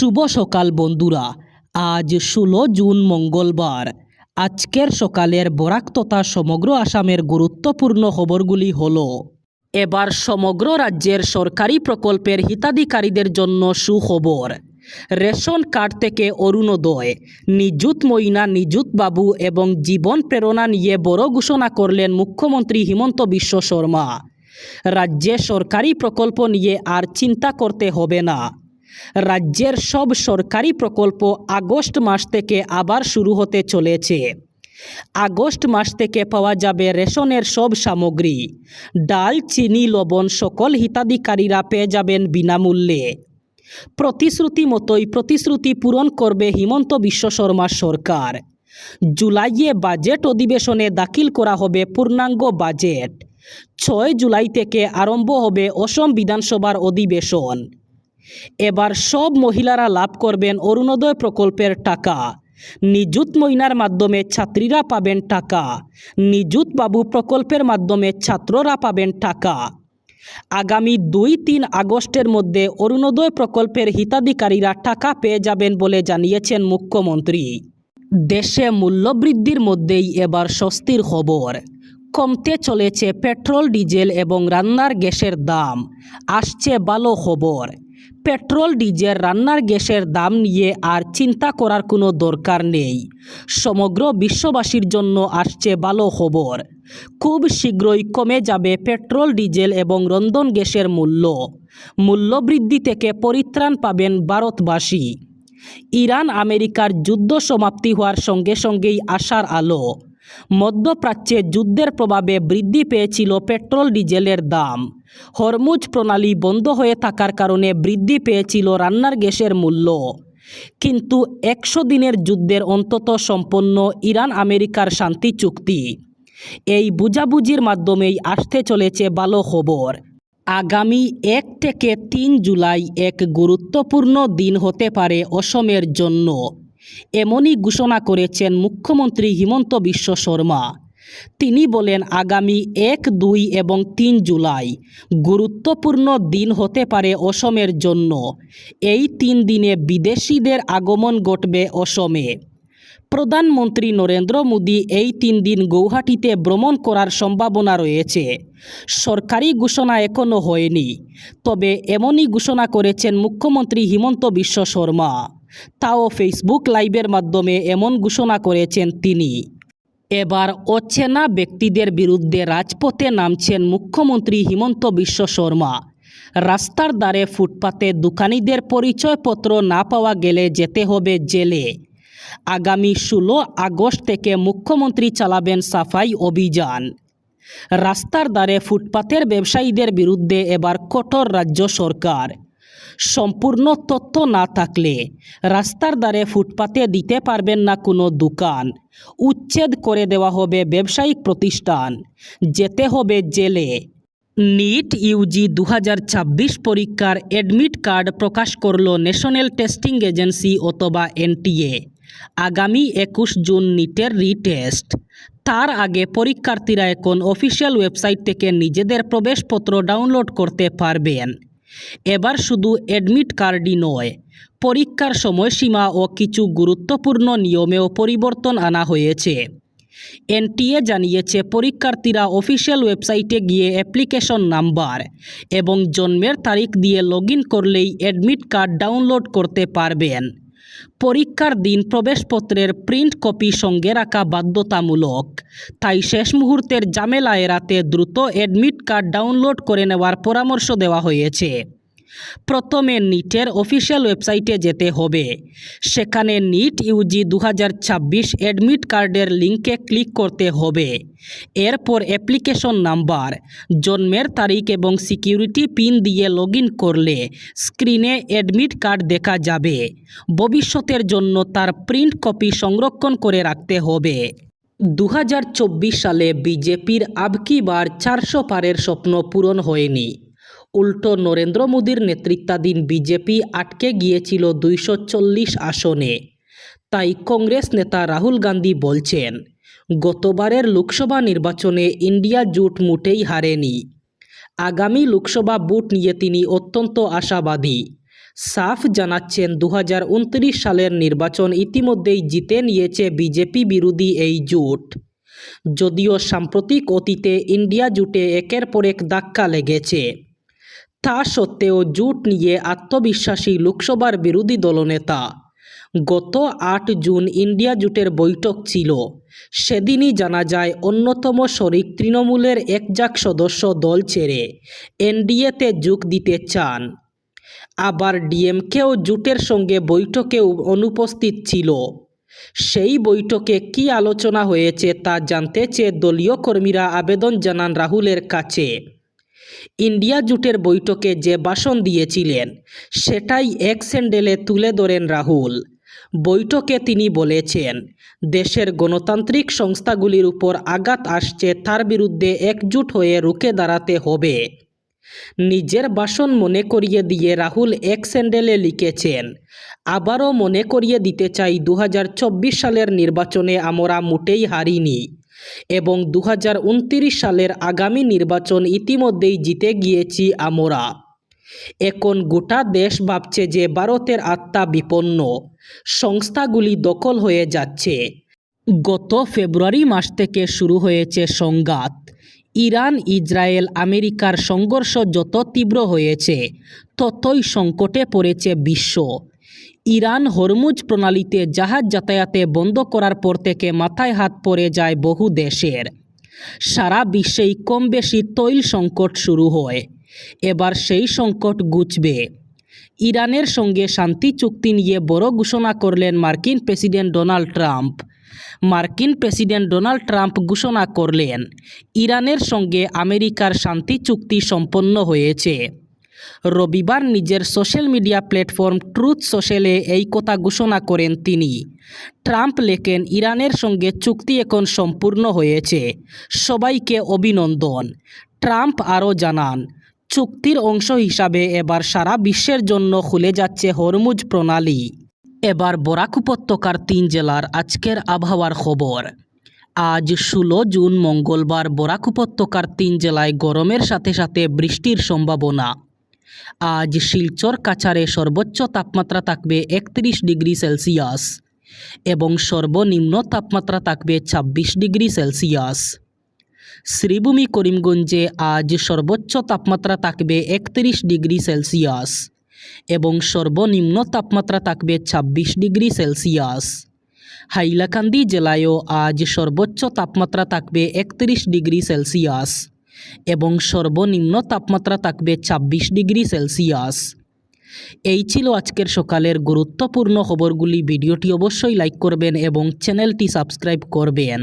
শুভ সকাল বন্ধুরা। আজ 16 জুন মঙ্গলবার। আজকের সকালের বরাক তথা সমগ্র আসামের গুরুত্বপূর্ণ খবরগুলি হলো: এবার সমগ্র রাজ্যের সরকারি প্রকল্পের হিতাধিকারীদের জন্য সুখবর। রেশন কার্ড থেকে অরুণোদয়, নিযুত ময়না, নিযুত বাবু এবং জীবন প্রেরণা নিয়ে বড় ঘোষণা করলেন মুখ্যমন্ত্রী হিমন্ত বিশ্ব শর্মা। রাজ্যে সরকারি প্রকল্প নিয়ে আর চিন্তা করতে হবে না। রাজ্যের সব সরকারি প্রকল্প আগস্ট মাস থেকে আবার শুরু হতে চলেছে। আগস্ট মাস থেকে পাওয়া যাবে রেশনের সব সামগ্রী। ডাল, চিনি, লবণ সকল হিতাধিকারীরা পেয়ে যাবেন বিনামূল্যে। প্রতিশ্রুতি মতোই প্রতিশ্রুতি পূরণ করবে হিমন্ত বিশ্ব শর্মার সরকার। জুলাইয়ে বাজেট অধিবেশনে দাখিল করা হবে পূর্ণাঙ্গ বাজেট। 6 জুলাই থেকে আরম্ভ হবে অসম বিধানসভার অধিবেশন। এবার সব মহিলারা লাভ করবেন অরুণোদয় প্রকল্পের টাকা। নিযুত ময়নার মাধ্যমে ছাত্রীরা পাবেন টাকা। নিযুত বাবু প্রকল্পের মাধ্যমে ছাত্ররা পাবেন টাকা। আগামী 2-3 আগস্টের মধ্যে অরুণোদয় প্রকল্পের হিতাধিকারীরা টাকা পেয়ে যাবেন বলে জানিয়েছেন মুখ্যমন্ত্রী। দেশে মূল্যবৃদ্ধির মধ্যেই এবার স্বস্তির খবর। কমতে চলেছে পেট্রোল, ডিজেল এবং রান্নার গ্যাসের দাম। আসছে ভালো খবর। পেট্রোল, ডিজেল, রান্নার গ্যাসের দাম নিয়ে আর চিন্তা করার কোনো দরকার নেই। সমগ্র বিশ্ববাসীর জন্য আসছে ভালো খবর। খুব শীঘ্রই কমে যাবে পেট্রোল, ডিজেল এবং রন্ধন গ্যাসের মূল্য। মূল্যবৃদ্ধি থেকে পরিত্রাণ পাবেন ভারতবাসী। ইরান আমেরিকার যুদ্ধ সমাপ্তি হওয়ার সঙ্গে সঙ্গেই আশার আলো। মধ্যপ্রাচ্যে যুদ্ধের প্রভাবে বৃদ্ধি পেয়েছিল পেট্রোল, ডিজেলের দাম। হরমুজ প্রণালী বন্ধ হয়ে থাকার কারণে বৃদ্ধি পেয়েছিল রান্নার গ্যাসের মূল্য। কিন্তু 100 দিনের যুদ্ধের অন্তত সম্পন্ন ইরান আমেরিকার শান্তি চুক্তি। এই বুঝাবুঝির মাধ্যমেই আসতে চলেছে ভালো খবর। আগামী 1 থেকে 3 জুলাই এক গুরুত্বপূর্ণ দিন হতে পারে অসমের জন্য। এমনই ঘোষণা করেছেন মুখ্যমন্ত্রী হিমন্ত বিশ্ব শর্মা। তিনি বলেন, আগামী 1, 2 এবং 3 জুলাই গুরুত্বপূর্ণ দিন হতে পারে অসমের জন্য। এই 3 দিনে বিদেশিদের আগমন ঘটবে অসমে। প্রধানমন্ত্রী নরেন্দ্র মোদী এই 3 দিন গৌহাটিতে ভ্রমণ করার সম্ভাবনা রয়েছে। সরকারি ঘোষণা এখনও হয়নি, তবে এমনই ঘোষণা করেছেন মুখ্যমন্ত্রী হিমন্ত বিশ্ব শর্মা। তাও ফেসবুক লাইভের মাধ্যমে এমন ঘোষণা করেছেন তিনি। এবার অচেনা ব্যক্তিদের বিরুদ্ধে রাজপথে নামছেন মুখ্যমন্ত্রী হিমন্ত বিশ্ব শর্মা। রাস্তার ধারে ফুটপাতে দোকানিদের পরিচয়পত্র না পাওয়া গেলে যেতে হবে জেলে। আগামী 16 আগস্ট থেকে মুখ্যমন্ত্রী চালাবেন সাফাই অভিযান। রাস্তার ধারে ফুটপাতের ব্যবসায়ীদের বিরুদ্ধে এবার কঠোর রাজ্য সরকার। সম্পূর্ণ তথ্য না থাকলে রাস্তার ধারে ফুটপাতে দিতে পারবেন না কোনো দোকান। উচ্ছেদ করে দেওয়া হবে ব্যবসায়িক প্রতিষ্ঠান। যেতে হবে জেলে। নিট ইউজি 2026 পরীক্ষার অ্যাডমিট কার্ড প্রকাশ করল ন্যাশনাল টেস্টিং এজেন্সি অথবা এনটিএ। আগামী 21 জুন নিটের রিটেস্ট। তার আগে পরীক্ষার্থীরা এখন অফিসিয়াল ওয়েবসাইট থেকে নিজেদের প্রবেশপত্র ডাউনলোড করতে পারবেন। এবার শুধু অ্যাডমিট কার্ডই নয়, পরীক্ষার সময়সীমা ও কিছু গুরুত্বপূর্ণ নিয়মেও পরিবর্তন আনা হয়েছে। এনটিএ জানিয়েছে, পরীক্ষার্থীরা অফিসিয়াল ওয়েবসাইটে গিয়ে অ্যাপ্লিকেশন নাম্বার এবং জন্মের তারিখ দিয়ে লগইন করলেই অ্যাডমিট কার্ড ডাউনলোড করতে পারবেন। পরীক্ষার দিন প্রবেশপত্রের প্রিন্ট কপি সঙ্গে রাখা বাধ্যতামূলক। তাই শেষ মুহূর্তের ঝামেলা এড়াতে দ্রুত অ্যাডমিট কার্ড ডাউনলোড করে নেওয়ার পরামর্শ দেওয়া হয়েছে। প্রথমে নিটের অফিসিয়াল ওয়েবসাইটে যেতে হবে। সেখানে নিট ইউজি 2026 অ্যাডমিট কার্ডের লিঙ্কে ক্লিক করতে হবে। এরপর অ্যাপ্লিকেশন নাম্বার, জন্মের তারিখ এবং সিকিউরিটি পিন দিয়ে লগইন করলে স্ক্রিনে অ্যাডমিট কার্ড দেখা যাবে। ভবিষ্যতের জন্য তার প্রিন্ট কপি সংরক্ষণ করে রাখতে হবে। 2024 সালে বিজেপির আবকি বার 400 পারের স্বপ্ন পূরণ হয়নি। উল্টো নরেন্দ্র মোদীর নেতৃত্বাধীন বিজেপি আটকে গিয়েছিল 240 আসনে। তাই কংগ্রেস নেতা রাহুল গান্ধী বলছেন, গতবারের লোকসভা নির্বাচনে ইন্ডিয়া জোট মোটেই হারেনি। আগামী লোকসভা ভোট নিয়ে তিনি অত্যন্ত আশাবাদী। সাফ জানাচ্ছেন 2029 সালের নির্বাচন ইতিমধ্যেই জিতে নিয়েছে বিজেপি বিরোধী এই জোট। যদিও সাম্প্রতিক অতীতে ইন্ডিয়া জোটে একের পর এক ধাক্কা লেগেছে, তা সত্ত্বেও জোট নিয়ে আত্মবিশ্বাসী লোকসভার বিরোধী দলনেতা। গত 8 জুন ইন্ডিয়া জোটের বৈঠক ছিল। সেদিনই জানা যায় অন্যতম শরিক তৃণমূলের একজাক সদস্য দল ছেড়ে এনডিএতে যোগ দিতে চান। আবার ডিএমকেও জোটের সঙ্গে বৈঠকে অনুপস্থিত ছিল। সেই বৈঠকে কী আলোচনা হয়েছে তা জানতে চেয়ে দলীয় কর্মীরা আবেদন জানান রাহুলের কাছে। ইন্ডিয়া জোটের বৈঠকে যে ভাষণ দিয়েছিলেন সেটাই এক স্যান্ডেলে তুলে ধরেন রাহুল। বৈঠকে তিনি বলেছেন, দেশের গণতান্ত্রিক সংস্থাগুলির উপর আঘাত আসছে, তার বিরুদ্ধে একজোট হয়ে রুখে দাঁড়াতে হবে। নিজের ভাষণ মনে করিয়ে দিয়ে রাহুল এক স্যান্ডেলে লিখেছেন, আবারও মনে করিয়ে দিতে চাই 2024 সালের নির্বাচনে আমরা মোটেই হারিনি এবং 2029 সালের আগামী নির্বাচন ইতিমধ্যেই জিতে গিয়েছি আমরা। এখন গোটা দেশ ভাবছে যে ভারতের আত্মা বিপন্ন, সংস্থাগুলি দখল হয়ে যাচ্ছে। গত ফেব্রুয়ারি মাস থেকে শুরু হয়েছে সংঘাত। ইরান, ইসরায়েল, আমেরিকার সংঘর্ষ যত তীব্র হয়েছে ততই সংকটে পড়েছে বিশ্ব। ইরান হরমুজ প্রণালীতে জাহাজ যাতায়াতে বন্ধ করার পর থেকে মাথায় হাত পড়ে যায় বহু দেশের। সারা বিশ্বেই কম বেশি তৈল সংকট শুরু হয়। এবার সেই সংকট ঘুচবে। ইরানের সঙ্গে শান্তি চুক্তি নিয়ে বড় ঘোষণা করলেন মার্কিন প্রেসিডেন্ট ডোনাল্ড ট্রাম্প। মার্কিন প্রেসিডেন্ট ডোনাল্ড ট্রাম্প ঘোষণা করলেন, ইরানের সঙ্গে আমেরিকার শান্তি চুক্তি সম্পন্ন হয়েছে। রবিবার নিজের সোশ্যাল মিডিয়া প্ল্যাটফর্ম ট্রুথ সোশ্যালে এই কথা ঘোষণা করেন তিনি। ট্রাম্প লেখেন, ইরানের সঙ্গে চুক্তি এখন সম্পূর্ণ হয়েছে, সবাইকে অভিনন্দন। ট্রাম্প আরও জানান, চুক্তির অংশ হিসাবে এবার সারা বিশ্বের জন্য খুলে যাচ্ছে হরমুজ প্রণালী। এবার বরাক উপত্যকার 3 জেলার আজকের আবহাওয়ার খবর। আজ 16 জুন মঙ্গলবার বরাক উপত্যকার 3 জেলায় গরমের সাথে সাথে বৃষ্টির সম্ভাবনা। আজ শিলচর কাছাড়ে সর্বোচ্চ তাপমাত্রা থাকবে 31 ডিগ্রি সেলসিয়াস এবং সর্বনিম্ন তাপমাত্রা থাকবে 26 ডিগ্রি সেলসিয়াস। শ্রীভূমি করিমগঞ্জে আজ সর্বোচ্চ তাপমাত্রা থাকবে 31 ডিগ্রি সেলসিয়াস এবং সর্বনিম্ন তাপমাত্রা থাকবে 26 ডিগ্রি সেলসিয়াস। হাইলাকান্দি জেলায়ও আজ সর্বোচ্চ তাপমাত্রা থাকবে 31 ডিগ্রি সেলসিয়াস এবং সর্বনিম্ন তাপমাত্রা থাকবে 26 ডিগ্রি সেলসিয়াস। এই ছিল আজকের সকালের গুরুত্বপূর্ণ খবরগুলি। ভিডিওটি অবশ্যই লাইক করবেন এবং চ্যানেলটি সাবস্ক্রাইব করবেন।